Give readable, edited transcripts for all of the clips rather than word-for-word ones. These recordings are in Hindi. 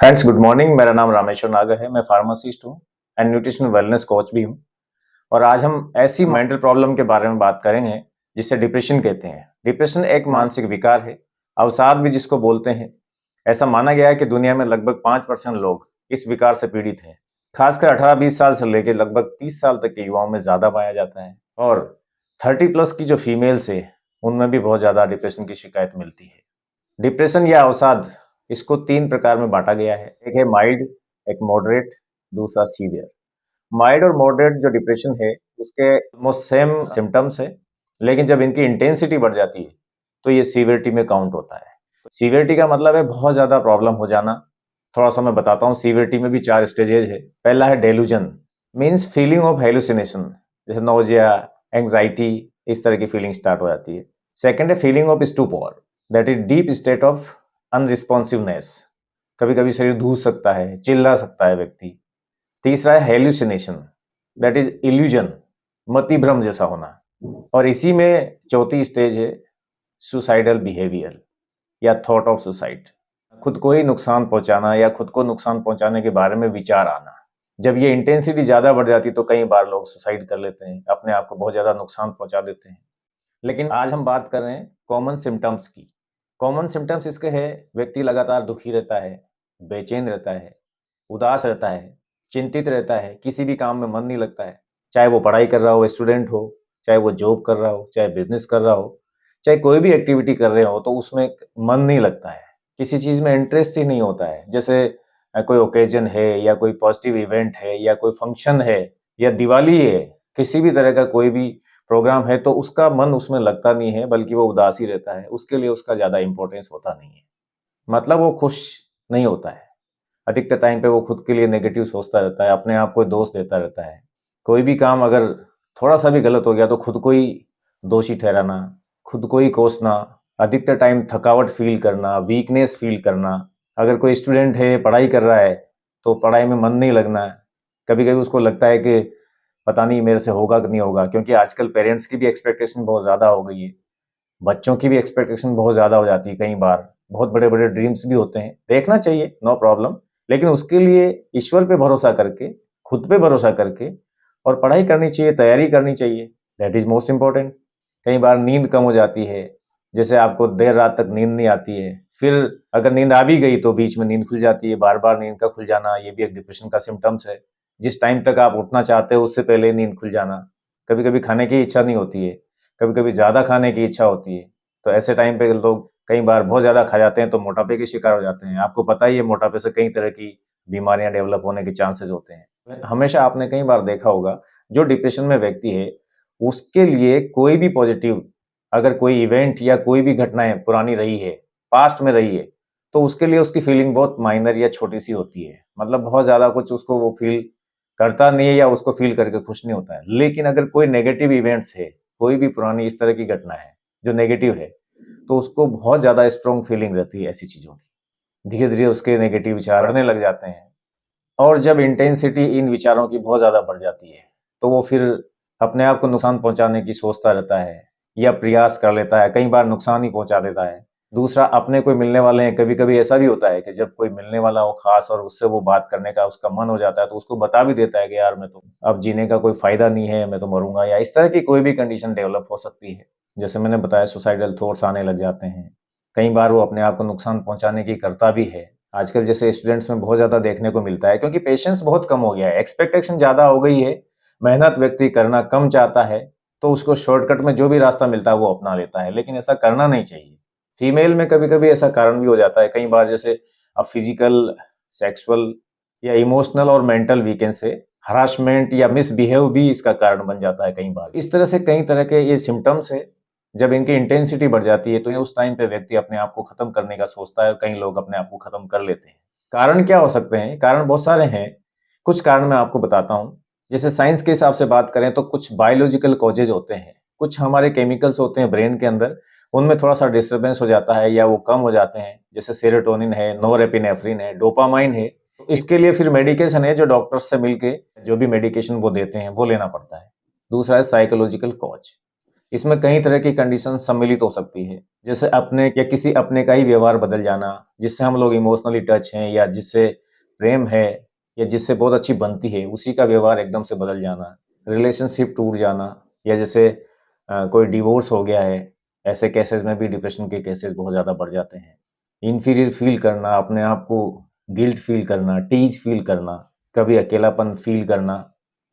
Friends, good morning. मेरा नाम रामेश्वर नागर है। मैं फार्मासिस्ट हूँ एंड न्यूट्रिशन वेलनेस कोच भी हूँ। और आज हम ऐसी मेंटल प्रॉब्लम के बारे में बात करेंगे जिसे डिप्रेशन कहते हैं। डिप्रेशन एक मानसिक विकार है, अवसाद भी जिसको बोलते हैं। ऐसा माना गया है कि दुनिया में लगभग 5% लोग इस विकार से पीड़ित हैं। खासकर 18-20 साल से लेकर लगभग 30 साल तक के युवाओं में ज्यादा पाया जाता है। और 30+ की जो फीमेल्स है उनमें भी बहुत ज्यादा डिप्रेशन की शिकायत मिलती है। डिप्रेशन या अवसाद, इसको 3 प्रकार में बांटा गया है। एक है माइल्ड, एक मॉडरेट, दूसरा सीवियर। माइल्ड और मॉडरेट जो डिप्रेशन है उसके ऑलमोस्ट सेम सिम्टम्स है, लेकिन जब इनकी इंटेंसिटी बढ़ जाती है तो ये सीवियरिटी में काउंट होता है। सीवियरिटी का मतलब है बहुत ज्यादा प्रॉब्लम हो जाना। थोड़ा सा मैं बताता हूँ। सीवियरिटी में भी 4 स्टेजेज है। पहला है डेलूजन, मीन्स फीलिंग ऑफ हेलुसिनेशन, जैसे नोजिया, एंग्जाइटी, इस तरह की फीलिंग स्टार्ट हो जाती है। सेकंड है feeling of stupor, that is deep state of unresponsiveness. कभी कभी शरीर धूस सकता है, चिल्ला सकता है व्यक्ति। तीसरा है हेल्यूसिनेशन, दैट इज इल्यूजन, मति भ्रम जैसा होना। और इसी में चौथी स्टेज है सुसाइडल बिहेवियर या थॉट ऑफ सुसाइड, खुद को ही नुकसान पहुंचाना या खुद को नुकसान पहुंचाने के बारे में विचार आना। जब ये इंटेंसिटी ज्यादा बढ़ जाती तो कई बार लोग सुसाइड कर लेते हैं, अपने आप को बहुत ज्यादा नुकसान पहुंचा देते हैं। लेकिन आज हम बात कर रहे हैं कॉमन सिम्टम्स की। कॉमन सिम्टम्स इसके हैं, व्यक्ति लगातार दुखी रहता है, बेचैन रहता है, उदास रहता है, चिंतित रहता है, किसी भी काम में मन नहीं लगता है। चाहे वो पढ़ाई कर रहा हो, स्टूडेंट हो, चाहे वो जॉब कर रहा हो, चाहे बिजनेस कर रहा हो, चाहे कोई भी एक्टिविटी कर रहे हो, तो उसमें मन नहीं लगता है। किसी चीज़ में इंटरेस्ट ही नहीं होता है। जैसे कोई ओकेजन है या कोई पॉजिटिव इवेंट है या कोई फंक्शन है या दिवाली है, किसी भी तरह का कोई भी प्रोग्राम है, तो उसका मन उसमें लगता नहीं है, बल्कि वो उदास ही रहता है। उसके लिए उसका ज़्यादा इंपॉर्टेंस होता नहीं है। मतलब वो खुश नहीं होता है। अधिकतर टाइम पे वो खुद के लिए नेगेटिव सोचता रहता है, अपने आप को दोष देता रहता है। कोई भी काम अगर थोड़ा सा भी गलत हो गया तो खुद को ही दोषी ठहराना, खुद को ही कोसना, अधिकतर टाइम थकावट फील करना, वीकनेस फील करना। अगर कोई स्टूडेंट है, पढ़ाई कर रहा है, तो पढ़ाई में मन नहीं लगना। कभी कभी उसको लगता है कि पता नहीं मेरे से होगा कि नहीं होगा, क्योंकि आजकल पेरेंट्स की भी एक्सपेक्टेशन बहुत ज़्यादा हो गई है, बच्चों की भी एक्सपेक्टेशन बहुत ज़्यादा हो जाती है। कई बार बहुत बड़े बड़े ड्रीम्स भी होते हैं, देखना चाहिए, नो प्रॉब्लम। लेकिन उसके लिए ईश्वर पे भरोसा करके, खुद पे भरोसा करके और पढ़ाई करनी चाहिए, तैयारी करनी चाहिए। That is most important. कई बार नींद कम हो जाती है, जैसे आपको देर रात तक नींद नहीं आती है, फिर अगर नींद आ भी गई तो बीच में नींद खुल जाती है। बार बार नींद का खुल जाना, ये भी एक डिप्रेशन का सिम्टम्स है। जिस टाइम तक आप उठना चाहते हो उससे पहले नींद खुल जाना। कभी कभी खाने की इच्छा नहीं होती है, कभी कभी ज़्यादा खाने की इच्छा होती है। तो ऐसे टाइम पे लोग कई बार बहुत ज़्यादा खा जाते हैं तो मोटापे के शिकार हो जाते हैं। आपको पता ही है, मोटापे से कई तरह की बीमारियां डेवलप होने के चांसेस होते हैं। हमेशा आपने कई बार देखा होगा, जो डिप्रेशन में व्यक्ति है उसके लिए कोई भी पॉजिटिव, अगर कोई इवेंट या कोई भी घटनाएं पुरानी रही है, पास्ट में रही है, तो उसके लिए उसकी फीलिंग बहुत माइनर या छोटी सी होती है। मतलब बहुत ज़्यादा कुछ उसको वो फील करता नहीं है या उसको फील करके खुश नहीं होता है। लेकिन अगर कोई नेगेटिव इवेंट्स है, कोई भी पुरानी इस तरह की घटना है जो नेगेटिव है, तो उसको बहुत ज़्यादा स्ट्रॉन्ग फीलिंग रहती है ऐसी चीज़ों की। धीरे धीरे उसके नेगेटिव विचार बढ़ने लग जाते हैं। और जब इंटेंसिटी इन विचारों की बहुत ज़्यादा बढ़ जाती है तो वो फिर अपने आप को नुकसान पहुंचाने की सोचता रहता है या प्रयास कर लेता है, कई बार नुकसान ही पहुंचा देता है। दूसरा, अपने कोई मिलने वाले हैं, कभी कभी ऐसा भी होता है कि जब कोई मिलने वाला हो खास और उससे वो बात करने का उसका मन हो जाता है, तो उसको बता भी देता है कि यार मैं तो अब जीने का कोई फायदा नहीं है, मैं तो मरूंगा, या इस तरह की कोई भी कंडीशन डेवलप हो सकती है। जैसे मैंने बताया, सुसाइडल थॉट्स आने लग जाते हैं। कई बार वो अपने आप को नुकसान पहुंचाने की करता भी है। आजकल जैसे स्टूडेंट्स में बहुत ज़्यादा देखने को मिलता है, क्योंकि पेशेंस बहुत कम हो गया है, एक्सपेक्टेशन ज़्यादा हो गई है, मेहनत व्यक्ति करना कम चाहता है, तो उसको शॉर्टकट में जो भी रास्ता मिलता है वो अपना लेता है। लेकिन ऐसा करना नहीं चाहिए। फीमेल में कभी कभी ऐसा कारण भी हो जाता है कई बार, जैसे अब फिजिकल, सेक्सुअल या इमोशनल और मेंटल वीकेंस से हरासमेंट या मिसबिहेव भी इसका कारण बन जाता है कई बार। इस तरह से कई तरह के ये सिम्टम्स है। जब इनकी इंटेंसिटी बढ़ जाती है तो ये उस टाइम पे व्यक्ति अपने आप को खत्म करने का सोचता है। कई लोग अपने आप को खत्म कर लेते हैं। कारण क्या हो सकते हैं? कारण बहुत सारे हैं। कुछ कारण मैं आपको बताता हूँ। जैसे साइंस के हिसाब से बात करें तो कुछ बायोलॉजिकल कॉजेज होते हैं, कुछ हमारे केमिकल्स होते हैं ब्रेन के अंदर, उनमें थोड़ा सा डिस्टर्बेंस हो जाता है या वो कम हो जाते हैं। जैसे सेरोटोनिन है, नोरेपिनेफ्रिन है, डोपामाइन है। तो इसके लिए फिर मेडिकेशन है, जो डॉक्टर्स से मिलके जो भी मेडिकेशन वो देते हैं वो लेना पड़ता है। दूसरा है साइकोलॉजिकल कॉज। इसमें कई तरह की कंडीशन सम्मिलित हो सकती है, जैसे अपने या किसी अपने का ही व्यवहार बदल जाना, जिससे हम लोग इमोशनली टच हैं या जिससे प्रेम है या जिससे बहुत अच्छी बनती है, उसी का व्यवहार एकदम से बदल जाना, रिलेशनशिप टूट जाना, या जैसे कोई डिवोर्स हो गया है, ऐसे केसेस में भी डिप्रेशन के केसेस बहुत ज़्यादा बढ़ जाते हैं। इन्फीरियर फील करना, अपने आप को गिल्ट फील करना, टीज फील करना, कभी अकेलापन फील करना।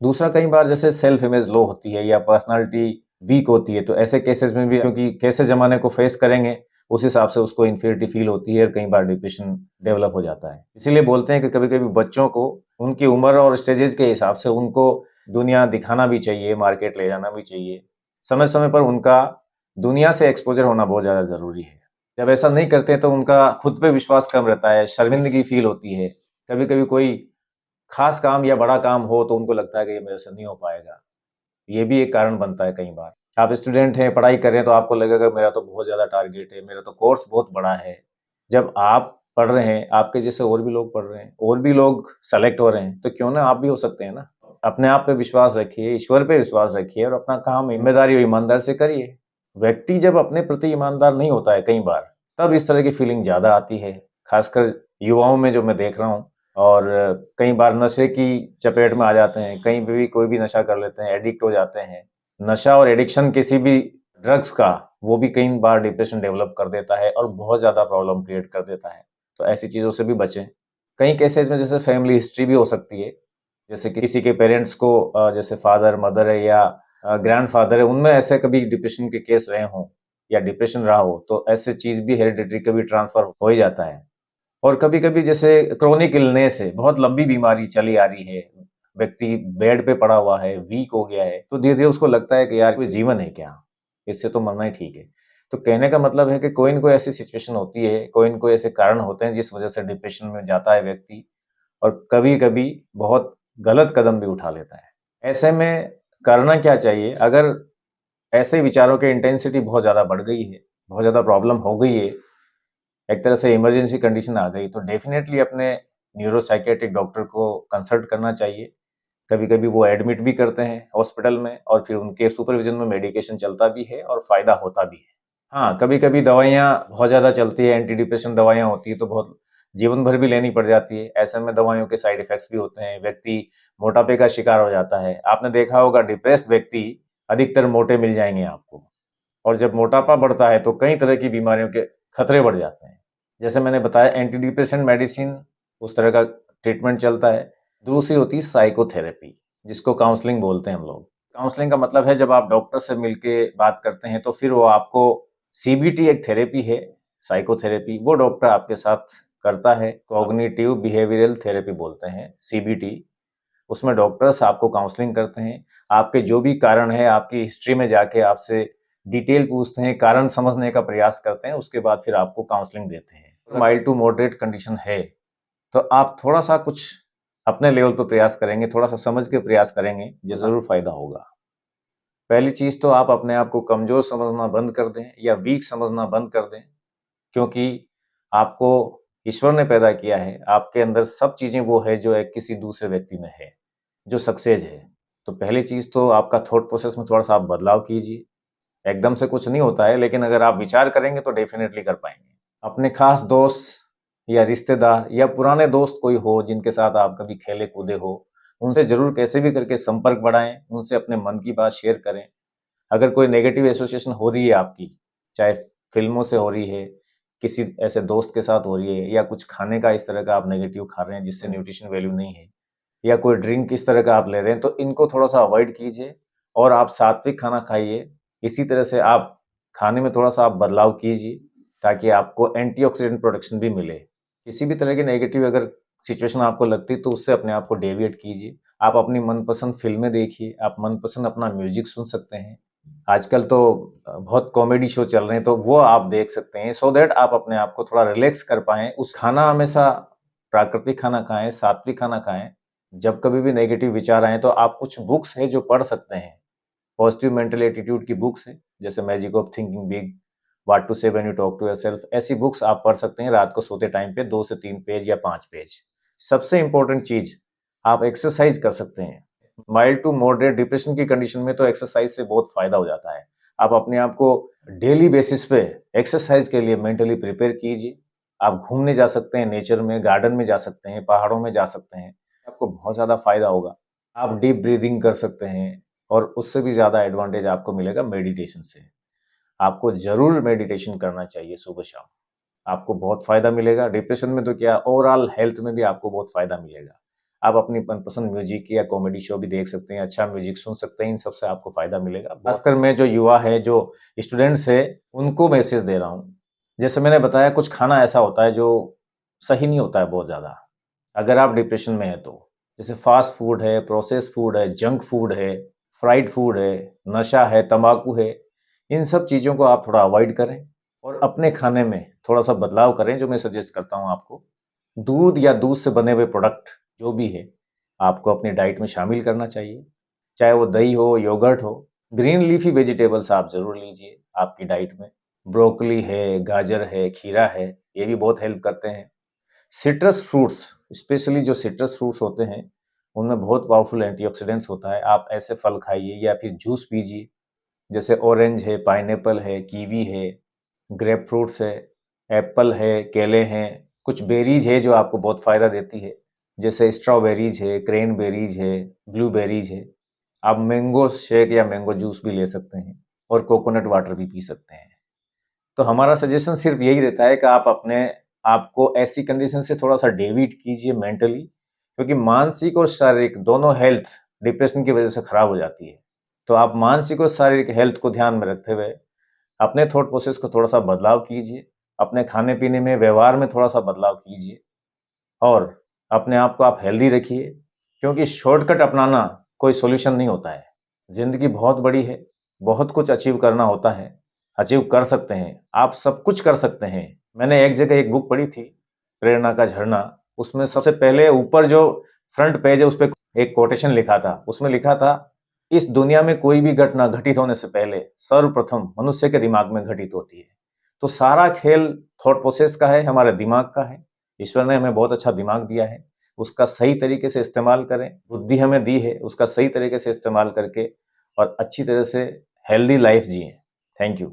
दूसरा, कई बार जैसे सेल्फ इमेज लो होती है या पर्सनालिटी वीक होती है, तो ऐसे केसेस में भी क्योंकि कैसे ज़माने को फेस करेंगे उस हिसाब से उसको इन्फीरियरिटी फील होती है और कई बार डिप्रेशन डेवलप हो जाता है। इसीलिए बोलते हैं कि कभी-कभी बच्चों को उनकी उम्र और स्टेजेस के हिसाब से उनको दुनिया दिखाना भी चाहिए, मार्केट ले जाना भी चाहिए। समय-समय पर उनका दुनिया से एक्सपोज़र होना बहुत ज़्यादा ज़रूरी है। जब ऐसा नहीं करते हैं तो उनका खुद पे विश्वास कम रहता है, शर्मिंदगी फ़ील होती है। कभी-कभी कोई ख़ास काम या बड़ा काम हो तो उनको लगता है कि ये मेरे से नहीं हो पाएगा। ये भी एक कारण बनता है कई बार। आप स्टूडेंट हैं, पढ़ाई कर रहे हैं तो आपको लगेगा मेरा तो बहुत ज़्यादा टारगेट है, मेरा तो कोर्स बहुत बड़ा है। जब आप पढ़ रहे हैं, आपके जैसे और भी लोग पढ़ रहे हैं, और भी लोग सेलेक्ट हो रहे हैं, तो क्यों ना आप भी हो सकते हैं ना? अपने आप पे विश्वास रखिए, ईश्वर पे विश्वास रखिए और अपना काम ईमानदारी और ईमानदारी से करिए। व्यक्ति जब अपने प्रति ईमानदार नहीं होता है कई बार, तब इस तरह की फीलिंग ज़्यादा आती है, खासकर युवाओं में जो मैं देख रहा हूँ। और कई बार नशे की चपेट में आ जाते हैं, कहीं पे भी कोई भी नशा कर लेते हैं, एडिक्ट हो जाते हैं। नशा और एडिक्शन किसी भी ड्रग्स का, वो भी कई बार डिप्रेशन डेवलप कर देता है और बहुत ज़्यादा प्रॉब्लम क्रिएट कर देता है। तो ऐसी चीज़ों से भी बचें। कई केसेज़ में जैसे फैमिली हिस्ट्री भी हो सकती है, जैसे कि किसी के पेरेंट्स को जैसे फादर, मदर है या ग्रैंडफ़ादर है, उनमें ऐसे कभी डिप्रेशन के केस रहे हों या डिप्रेशन रहा हो, तो ऐसे चीज़ भी हेरिडिटरी कभी ट्रांसफ़र हो ही जाता है। और कभी-कभी जैसे क्रोनिक इलनेस है, बहुत लंबी बीमारी चली आ रही है, व्यक्ति बेड पे पड़ा हुआ है, वीक हो गया है, तो धीरे-धीरे उसको लगता है कि यार कोई जीवन है क्या? इससे तो मरना ही ठीक है। तो कहने का मतलब है कि कोई न कोई ऐसी सिचुएशन होती है, कोई न कोई ऐसे कारण होते हैं जिस वजह से डिप्रेशन में जाता है व्यक्ति और कभी-कभी बहुत गलत कदम भी उठा लेता है। ऐसे में करना क्या चाहिए? अगर ऐसे विचारों की इंटेंसिटी बहुत ज़्यादा बढ़ गई है, बहुत ज़्यादा प्रॉब्लम हो गई है, एक तरह से इमरजेंसी कंडीशन आ गई, तो डेफ़िनेटली अपने न्यूरो साइकियाट्रिक डॉक्टर को कंसल्ट करना चाहिए। कभी-कभी वो एडमिट भी करते हैं हॉस्पिटल में और फिर उनके सुपरविज़न में मेडिकेशन चलता भी है और फ़ायदा होता भी है। हाँ, कभी-कभी दवाइयाँ बहुत ज़्यादा चलती है, एंटी डिप्रेशन दवाइयाँ होती हैं, तो बहुत जीवन भर भी लेनी पड़ जाती है। ऐसे में दवाइयों के साइड इफ़ेक्ट्स भी होते हैं, व्यक्ति मोटापे का शिकार हो जाता है। आपने देखा होगा डिप्रेस्ड व्यक्ति अधिकतर मोटे मिल जाएँगे आपको। और जब मोटापा बढ़ता है तो कई तरह की बीमारियों के खतरे बढ़ जाते हैं। जैसे मैंने बताया एंटी डिप्रेसेंट मेडिसिन, उस तरह का ट्रीटमेंट चलता है। दूसरी होती है साइकोथेरेपी, जिसको काउंसलिंग बोलते हैं हम लोग। काउंसलिंग का मतलब है जब आप डॉक्टर से मिलके बात करते हैं तो फिर वो आपको सीबीटी एक थेरेपी है, साइकोथेरेपी, वो डॉक्टर आपके साथ करता है। कॉग्निटिव बिहेवियरल थेरेपी बोलते हैं, सीबीटी। उसमें डॉक्टर्स आपको काउंसलिंग करते हैं, आपके जो भी कारण है, आपकी हिस्ट्री में जाके आपसे डिटेल पूछते हैं, कारण समझने का प्रयास करते हैं, उसके बाद फिर आपको काउंसलिंग देते हैं। माइल्ड टू मॉडरेट कंडीशन है, तो आप थोड़ा-सा कुछ अपने लेवल पे प्रयास करेंगे, थोड़ा-सा समझ के प्रयास करेंगे, जो ज़रूर फ़ायदा होगा। पहली चीज़ तो आप अपने आप को कमज़ोर समझना बंद कर दें या वीक समझना बंद कर दें, क्योंकि आपको ईश्वर ने पैदा किया है, आपके अंदर सब चीज़ें वो है जो एक किसी दूसरे व्यक्ति में है। जो सक्सेस है। तो पहली चीज़ तो आपका थॉट प्रोसेस में थोड़ा-सा आप बदलाव कीजिए। एकदम से कुछ नहीं होता है, लेकिन अगर आप विचार करेंगे तो डेफ़िनेटली कर पाएँगे। अपने ख़ास दोस्त या रिश्तेदार या पुराने दोस्त कोई हो जिनके साथ आप कभी खेले-कूदे हो, उनसे ज़रूर कैसे भी करके संपर्क बढ़ाएँ, उनसे अपने मन की बात शेयर करें। अगर कोई नेगेटिव एसोसिएशन हो रही है आपकी, चाहे फ़िल्मों से हो रही है, किसी ऐसे दोस्त के साथ हो रही है या कुछ खाने का इस तरह का आप नेगेटिव खा रहे हैं जिससे न्यूट्रिशन वैल्यू नहीं है, या कोई ड्रिंक इस तरह का आप ले रहे हैं, तो इनको थोड़ा-सा अवॉइड कीजिए और आप सात्विक खाना खाइए। इसी तरह से आप खाने में थोड़ा-सा आप बदलाव कीजिए, ताकि आपको एंटीऑक्सीडेंट प्रोटेक्शन भी मिले। किसी भी तरह की नेगेटिव अगर सिचुएशन आपको लगती है, तो उससे अपने आप को डेविएट कीजिए। आप अपनी मनपसंद फ़िल्में देखिए, आप मनपसंद अपना म्यूज़िक सुन सकते हैं। आजकल तो बहुत कॉमेडी शो चल रहे हैं, तो वो आप देख सकते हैं, सो दैट आप अपने आप को थोड़ा रिलैक्स कर पाएँ। उस खाना हमेशा प्राकृतिक खाना खाएँ, सात्विक खाना खाएँ। जब कभी भी नेगेटिव विचार आएँ तो आप कुछ बुक्स हैं जो पढ़ सकते हैं। पॉजिटिव मेंटल एटीट्यूड की बुक्स हैं, जैसे magic of thinking big, what to say when you talk to yourself, ऐसी बुक्स आप पढ़ सकते हैं रात को सोते टाइम पे 2 से 3 पेज या 5 पेज। सबसे इम्पोर्टेंट चीज़, आप एक्सरसाइज़ कर सकते हैं। माइल्ड टू मॉडरेट डिप्रेशन की कंडीशन में तो एक्सरसाइज़ से बहुत फ़ायदा हो जाता है। आप अपने आप को डेली बेसिस पे एक्सरसाइज के लिए मेंटली प्रिपेयर कीजिए। आप घूमने जा सकते हैं, नेचर में, गार्डन में जा सकते हैं, पहाड़ों में जा सकते हैं, आपको बहुत ज़्यादा फायदा होगा। आप डीप ब्रीदिंग कर सकते हैं और उससे भी ज़्यादा एडवांटेज आपको मिलेगा मेडिटेशन से। आपको ज़रूर मेडिटेशन करना चाहिए सुबह शाम, आपको बहुत फ़ायदा मिलेगा। डिप्रेशन में तो क्या, ओवरऑल हेल्थ में भी आपको बहुत फ़ायदा मिलेगा। आप अपनी मनपसंद म्यूजिक या कॉमेडी शो भी देख सकते हैं, अच्छा म्यूजिक सुन सकते हैं, इन सब से आपको फ़ायदा मिलेगा। खासकर मैं जो युवा है, जो स्टूडेंट्स है, उनको मैसेज दे रहा हूँ। जैसे मैंने बताया, कुछ खाना ऐसा होता है जो सही नहीं होता है बहुत ज़्यादा, अगर आप डिप्रेशन में हैं तो। जैसे फास्ट फूड है, प्रोसेस फूड है, जंक फूड है, फ्राइड फूड है, नशा है, तंबाकू है, इन सब चीज़ों को आप थोड़ा अवॉइड करें और अपने खाने में थोड़ा सा बदलाव करें। जो मैं सजेस्ट करता हूँ आपको, दूध या दूध से बने हुए प्रोडक्ट जो भी है, आपको अपनी डाइट में शामिल करना चाहिए। चाहे वो दही हो, योगर्ट हो, ग्रीन लीफी वेजिटेबल्स आप ज़रूर लीजिए आपकी डाइट में। ब्रोकली है, गाजर है, खीरा है, ये भी बहुत हेल्प करते हैं। सिट्रस फ्रूट्स, स्पेशली जो सिट्रस फ्रूट्स होते हैं, उनमें बहुत पावरफुल एंटीऑक्सीडेंट्स होता है। आप ऐसे फल खाइए या फिर जूस पीजिए, जैसे ऑरेंज है, पाइनएप्पल है, कीवी है, ग्रेप फ्रूट्स है, एप्पल है, केले हैं। कुछ बेरीज है जो आपको बहुत फ़ायदा देती है, जैसे स्ट्रॉबेरीज है, क्रैनबेरीज है, ब्लूबेरीज है। आप मैंगो शेक या मैंगो जूस भी ले सकते हैं और कोकोनट वाटर भी पी सकते हैं। तो हमारा सजेशन सिर्फ यही रहता है कि आप अपने आपको ऐसी कंडीशन से थोड़ा सा डेविएट कीजिए मेंटली, क्योंकि मानसिक और शारीरिक दोनों हेल्थ डिप्रेशन की वजह से खराब हो जाती है। तो आप मानसिक और शारीरिक हेल्थ को ध्यान में रखते हुए अपने थॉट प्रोसेस को थोड़ा सा बदलाव कीजिए, अपने खाने पीने में, व्यवहार में थोड़ा सा बदलाव कीजिए और अपने आप को आप हेल्दी रखिए, क्योंकि शॉर्टकट अपनाना कोई सॉल्यूशन नहीं होता है। ज़िंदगी बहुत बड़ी है, बहुत कुछ अचीव करना होता है, अचीव कर सकते हैं, आप सब कुछ कर सकते हैं। मैंने एक जगह एक बुक पढ़ी थी, प्रेरणा का झरना, उसमें सबसे पहले ऊपर जो फ्रंट पेज है उस पे एक कोटेशन लिखा था। उसमें लिखा था, इस दुनिया में कोई भी घटना घटित होने से पहले सर्वप्रथम मनुष्य के दिमाग में घटित होती है। तो सारा खेल थॉट प्रोसेस का है, हमारे दिमाग का है। ईश्वर ने हमें बहुत अच्छा दिमाग दिया है, उसका सही तरीके से इस्तेमाल करें। बुद्धि हमें दी है, उसका सही तरीके से इस्तेमाल करके और अच्छी तरह से हेल्दी लाइफ जिएं। Thank you.